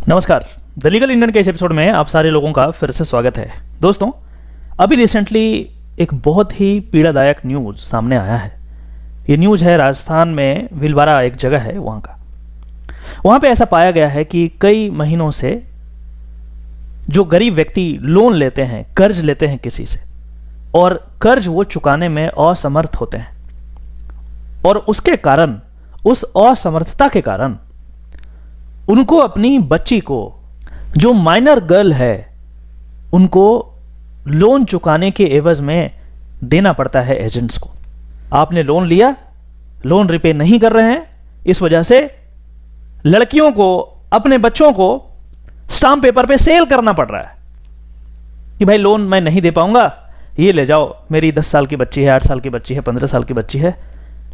नमस्कार। The legal Indian के इस एपिसोड में आप सारे लोगों का फिर से स्वागत है। दोस्तों, अभी रिसेंटली एक बहुत ही पीड़ादायक न्यूज़ सामने आया है। ये न्यूज़ है राजस्थान में भीलवाड़ा एक जगह है वहाँ का। वहाँ पे ऐसा पाया गया है कि कई महीनों से जो गरीब व्यक्ति लोन लेते हैं, कर्ज लेते हैं किसी से, और कर्ज वो चुकाने में असमर्थ होते हैं, और उसके कारण, उस असमर्थता के कारण उनको अपनी बच्ची को, जो माइनर गर्ल है, उनको लोन चुकाने के एवज में देना पड़ता है एजेंट्स को। आपने लोन लिया, लोन रिपे नहीं कर रहे हैं, इस वजह से लड़कियों को, अपने बच्चों को स्टाम्प पेपर पे सेल करना पड़ रहा है कि भाई लोन मैं नहीं दे पाऊंगा, ये ले जाओ, मेरी 10 साल की बच्ची है, 8 साल की बच्ची है, 15 साल की बच्ची है,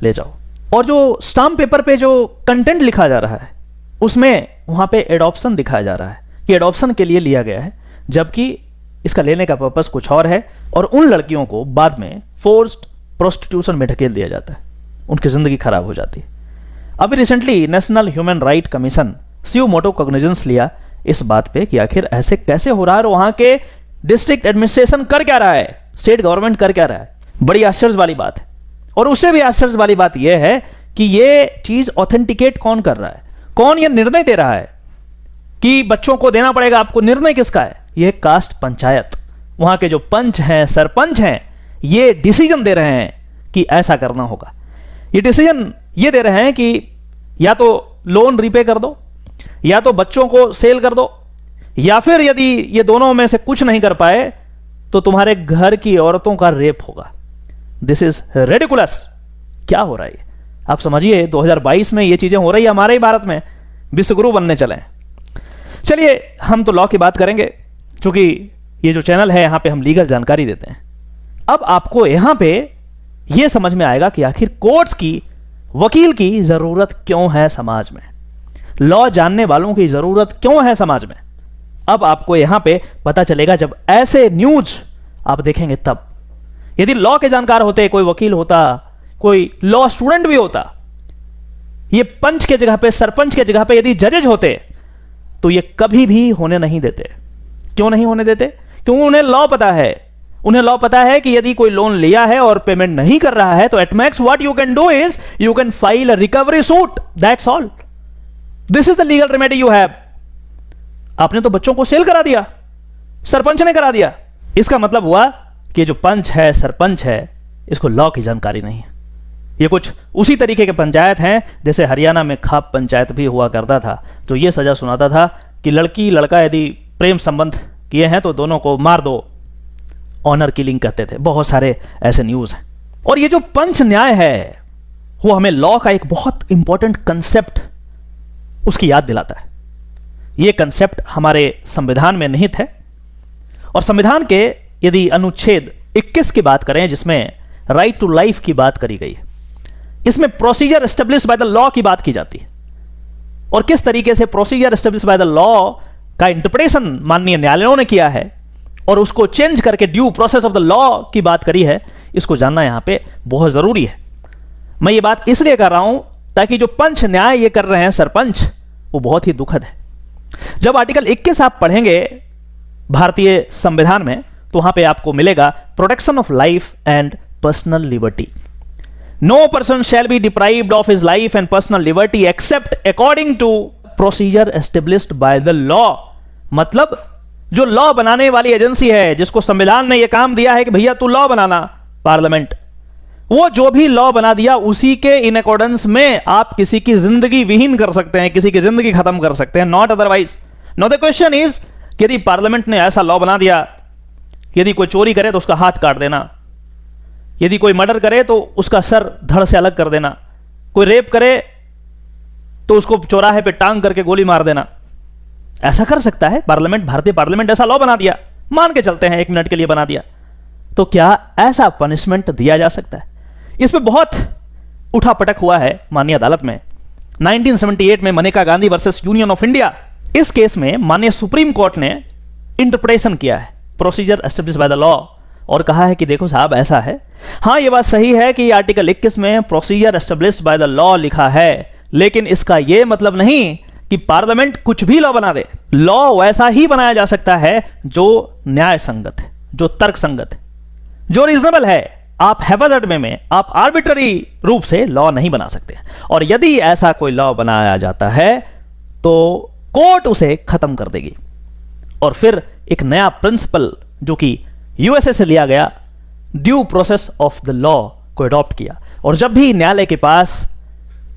ले जाओ। और जो स्टाम्प पेपर पे जो कंटेंट लिखा जा रहा है उसमें वहां पे एडॉप्शन दिखाया जा रहा है कि एडॉप्शन के लिए लिया गया है, जबकि इसका लेने का पर्पस कुछ और है, और उन लड़कियों को बाद में फोर्स्ड प्रोस्टिट्यूशन में ढकेल दिया जाता है, उनकी जिंदगी खराब हो जाती है। अभी recently national human right commission suo motu cognizance लिया इस बात पे कि आखिर ऐसे कैसे हो रहा है और वहां के डिस्ट्रिक्ट एडमिनिस्ट्रेशन कर क्या रहा है, स्टेट गवर्नमेंट कर क्या रहा है। बड़ी आश्चर्य वाली बात है। और उससे भी आश्चर्य वाली बात यह है कि यह चीज ऑथेंटिकेट कौन कर रहा है, कौन यह निर्णय दे रहा है कि बच्चों को देना पड़ेगा आपको। निर्णय किसका है? यह कास्ट पंचायत, वहां के जो पंच हैं, सरपंच हैं, ये डिसीजन दे रहे हैं कि ऐसा करना होगा। ये डिसीजन ये दे रहे हैं कि या तो लोन रीपे कर दो, या तो बच्चों को सेल कर दो, या फिर यदि ये दोनों में से कुछ नहीं कर पाए तो तुम्हारे घर की औरतों का रेप होगा। This is ridiculous. क्या हो रहा है? आप समझिए 2022 में ये चीजें हो रही है हमारे ही भारत में। विश्वगुरु बनने चले। चलिए, हम तो लॉ की बात करेंगे, क्योंकि ये जो चैनल है यहां पे हम लीगल जानकारी देते हैं। अब आपको यहां पे ये समझ में आएगा कि आखिर कोर्ट्स की, वकील की जरूरत क्यों है समाज में, लॉ जानने वालों की जरूरत क्यों है समाज में। अब आपको यहां पे पता चलेगा जब ऐसे न्यूज आप देखेंगे तब। यदि लॉ के जानकार होते, कोई वकील होता, कोई लॉ स्टूडेंट भी होता, ये पंच के जगह पे, सरपंच के जगह पे यदि जजेज होते, तो ये कभी भी होने नहीं देते। क्यों नहीं होने देते? क्योंकि उन्हें लॉ पता है। उन्हें लॉ पता है कि यदि कोई लोन लिया है और पेमेंट नहीं कर रहा है तो at max what you can do is you can file a recovery suit, that's all. This is the legal remedy you have. आपने तो बच्चों को सेल करा दिया, सरपंच ने करा दिया। इसका मतलब हुआ कि जो पंच है, सरपंच है, इसको लॉ की जानकारी नहीं है। ये कुछ उसी तरीके के पंचायत हैं जैसे हरियाणा में खाप पंचायत भी हुआ करता था, जो ये सजा सुनाता था कि लड़की लड़का यदि प्रेम संबंध किए हैं तो दोनों को मार दो। ऑनर किलिंग कहते थे। बहुत सारे ऐसे न्यूज हैं। और ये जो पंच न्याय है वो हमें लॉ का एक बहुत इंपॉर्टेंट कंसेप्ट उसकी याद दिलाता है। ये कंसेप्ट हमारे संविधान में निहित है, और संविधान के यदि अनुच्छेद 21 की बात करें, जिसमें राइट टू लाइफ की बात करी गई है, इसमें procedure establish by the law की बात की जाती है। और किस तरीके से procedure establish by the law का इंटरप्रिटेशन माननीय न्यायालयों ने किया है और उसको चेंज करके due process of the law की बात करी है, इसको जानना यहां पे बहुत जरूरी है। मैं ये बात इसलिए कर रहा हूं ताकि जो पंच न्याय ये कर रहे हैं सरपंच, वो बहुत ही दुखद है। जब आर्टिकल 21 आप पढ़ेंगे भारतीय संविधान में, तो वहां पे आपको मिलेगा protection of life and personal liberty. No person shall be deprived of his life and personal liberty except according to procedure established by the law. मतलब जो लॉ बनाने वाली एजेंसी है, जिसको संविधान ने यह काम दिया है कि भैया तू लॉ बनाना, पार्लियामेंट, वो जो भी लॉ बना दिया उसी के इन अकॉर्डेंस में आप किसी की जिंदगी विहीन कर सकते हैं, किसी की जिंदगी खत्म कर सकते हैं, not otherwise. Now the question is, यदि पार्लियामेंट ने ऐसा लॉ बना दिया, यदि कोई चोरी करे तो उसका हाथ काट देना, यदि कोई मर्डर करे तो उसका सर धड़ से अलग कर देना, कोई रेप करे तो उसको चौराहे पे टांग करके गोली मार देना, ऐसा कर सकता है पार्लियामेंट। भारतीय पार्लियामेंट ऐसा लॉ बना दिया, मान के चलते हैं 1 मिनट के लिए बना दिया, तो क्या ऐसा पनिशमेंट दिया जा सकता है? इस पे बहुत उठापटक हुआ है माननीय अदालत में। 1978 में Maneka Gandhi versus union of India, इस केस में माननीय सुप्रीम कोर्ट ने इंटरप्रिटेशन किया है procedure establish by the law, और कहा है कि देखो साहब ऐसा है, हां ये बात सही है कि आर्टिकल 21 में procedure establish by the law लिखा है, लेकिन इसका यह मतलब नहीं कि पार्लियामेंट कुछ भी लॉ बना दे, लॉ वैसा ही बनाया जा सकता है जो न्याय संगत है, जो तर्क संगत है, जो रीजनेबल है। आप हैफाजत में आप आर्बिट्ररी रूप से लॉ नहीं बना सकते। और यदि ऐसा कोई लॉ बनाया जाता है तो कोर्ट उसे खत्म कर देगी। और फिर एक नया प्रिंसिपल जो कि यूएसए से लिया गया, due process of the law को अडॉप्ट किया। और जब भी न्यायालय के पास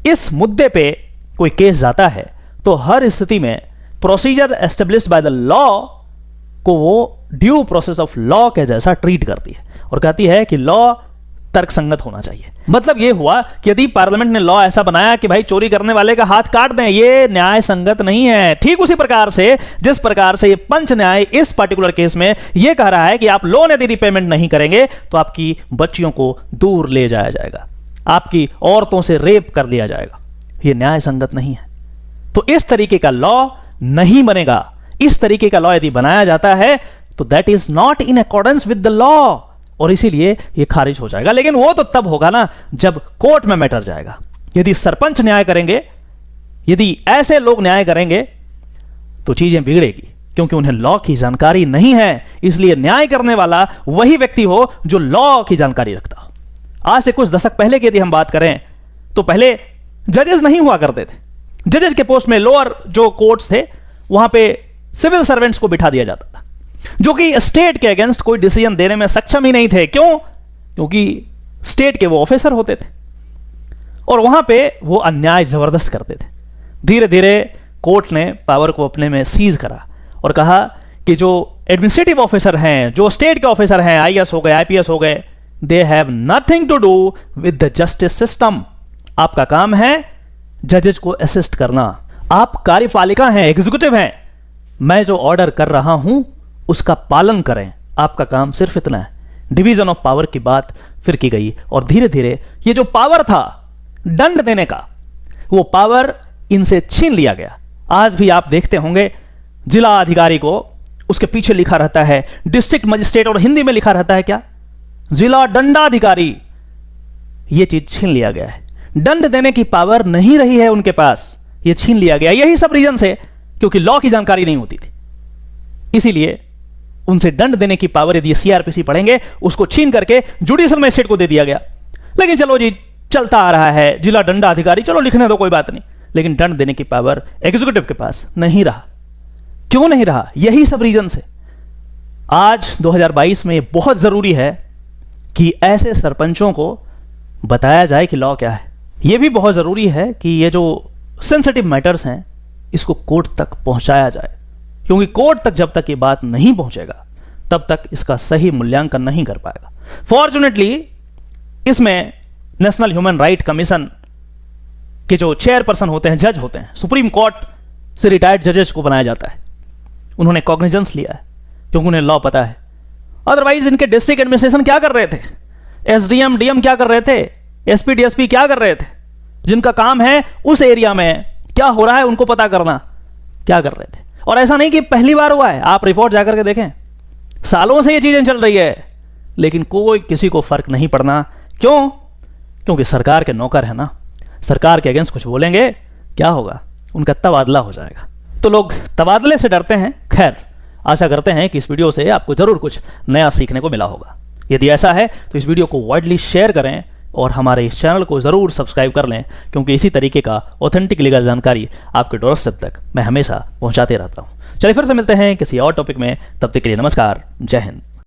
इस मुद्दे पे कोई केस जाता है तो हर स्थिति में procedure established by the law को वो ड्यू प्रोसेस ऑफ लॉ के जैसा ट्रीट करती है और कहती है कि लॉ तर्कसंगत होना चाहिए। मतलब यह हुआ कि यदि पार्लियामेंट ने लॉ ऐसा बनाया कि भाई चोरी करने वाले का हाथ काट दें, ये न्याय संगत नहीं है। ठीक उसी प्रकार से जिस प्रकार से ये पंच न्याय इस पर्टिकुलर केस में ये कह रहा है कि आप लोन यदि रिपेमेंट नहीं करेंगे तो आपकी बच्चियों को दूर ले जाया जाएगा, आपकी औरतों से रेप कर लिया जाएगा, ये न्याय संगत नहीं है। तो इस तरीके का लॉ नहीं बनेगा। इस तरीके का लॉ यदि बनाया जाता है तो that is not in accordance with the law, और इसीलिए यह खारिज हो जाएगा। लेकिन वो तो तब होगा ना जब कोर्ट में मैटर जाएगा। यदि सरपंच न्याय करेंगे, यदि ऐसे लोग न्याय करेंगे तो चीजें बिगड़ेगी, क्योंकि उन्हें लॉ की जानकारी नहीं है। इसलिए न्याय करने वाला वही व्यक्ति हो जो लॉ की जानकारी रखता हो। आज से कुछ दशक पहले की यदि हम बात करें तो पहले जजेस नहीं हुआ करते थे। जजेस के पोस्ट में लोअर जो कोर्ट्स थे वहां पे सिविल सर्वेंट्स को बिठा दिया जाता था, जो कि स्टेट के अगेंस्ट कोई डिसीजन देने में सक्षम ही नहीं थे। क्यों? क्योंकि स्टेट के वो ऑफिसर होते थे और वहां पे वो अन्याय जबरदस्त करते थे। धीरे धीरे कोर्ट ने पावर को अपने में सीज करा और कहा कि जो एडमिनिस्ट्रेटिव ऑफिसर हैं, जो स्टेट के ऑफिसर हैं, आईएएस हो गए, आईपीएस हो गए, they have nothing to do with the justice system. आपका काम है जजेस को असिस्ट करना। आप कार्यपालिका हैं, एग्जीक्यूटिव हैं। मैं जो ऑर्डर कर रहा हूं उसका पालन करें, आपका काम सिर्फ इतना है। डिवीजन ऑफ पावर की बात फिर की गई और धीरे धीरे ये जो पावर था दंड देने का, वो पावर इनसे छीन लिया गया। आज भी आप देखते होंगे जिला अधिकारी को उसके पीछे लिखा रहता है डिस्ट्रिक्ट मजिस्ट्रेट, और हिंदी में लिखा रहता है क्या? जिला दंडाधिकारी। ये चीज छीन लिया गया है। दंड देने की पावर नहीं रही है उनके पास, ये छीन लिया गया। यही सब रीजन से, क्योंकि लॉ की जानकारी नहीं होती थी, इसीलिए उनसे दंड देने की पावर यदि सीआरपीसी पढ़ेंगे उसको छीन करके जुडिशियल मजिस्ट्रेट को दे दिया गया। लेकिन चलो जी, चलता आ रहा है जिला दंडाधिकारी, चलो लिखने दो, कोई बात नहीं। लेकिन दंड देने की पावर एग्जीक्यूटिव के पास नहीं रहा। क्यों नहीं रहा? यही सब रीजन से आज 2022 में यह बहुत जरूरी है कि ऐसे सरपंचों को बताया जाए कि लॉ क्या है। यह भी बहुत जरूरी है कि ये जो सेंसिटिव मैटर्स हैं इसको कोर्ट तक पहुंचाया जाए, क्योंकि कोर्ट तक जब तक ये बात नहीं पहुंचेगा तब तक इसका सही मूल्यांकन नहीं कर पाएगा। फॉर्चुनेटली इसमें नेशनल ह्यूमन राइट कमीशन के जो चेयरपर्सन होते हैं, जज होते हैं, सुप्रीम कोर्ट से रिटायर्ड जजेस को बनाया जाता है। उन्होंने कॉग्निजेंस लिया है क्योंकि उन्हें लॉ पता है। अदरवाइज इनके डिस्ट्रिक्ट एडमिनिस्ट्रेशन क्या कर रहे थे, एसडीएम डीएम क्या कर रहे थे, एसपी डीएसपी क्या कर रहे थे, जिनका काम है उस एरिया में क्या हो रहा है उनको पता करना, क्या कर रहे थे। और ऐसा नहीं कि पहली बार हुआ है, आप रिपोर्ट जाकर के देखें, सालों से ये चीजें चल रही है, लेकिन कोई किसी को फर्क नहीं पड़ना। क्यों? क्योंकि सरकार के नौकर है ना, सरकार के अगेंस्ट कुछ बोलेंगे क्या होगा, उनका तबादला हो जाएगा। तो लोग तबादले से डरते हैं। खैर, आशा करते हैं कि इस वीडियो से आपको जरूर कुछ नया सीखने को मिला होगा। यदि ऐसा है तो इस वीडियो को वाइडली शेयर करें और हमारे इस चैनल को जरूर सब्सक्राइब कर लें, क्योंकि इसी तरीके का ऑथेंटिक लीगल जानकारी आपके डोरस्टेप तक मैं हमेशा पहुंचाते रहता हूं। चलिए फिर से मिलते हैं किसी और टॉपिक में, तब तक के लिए नमस्कार, जय हिंद।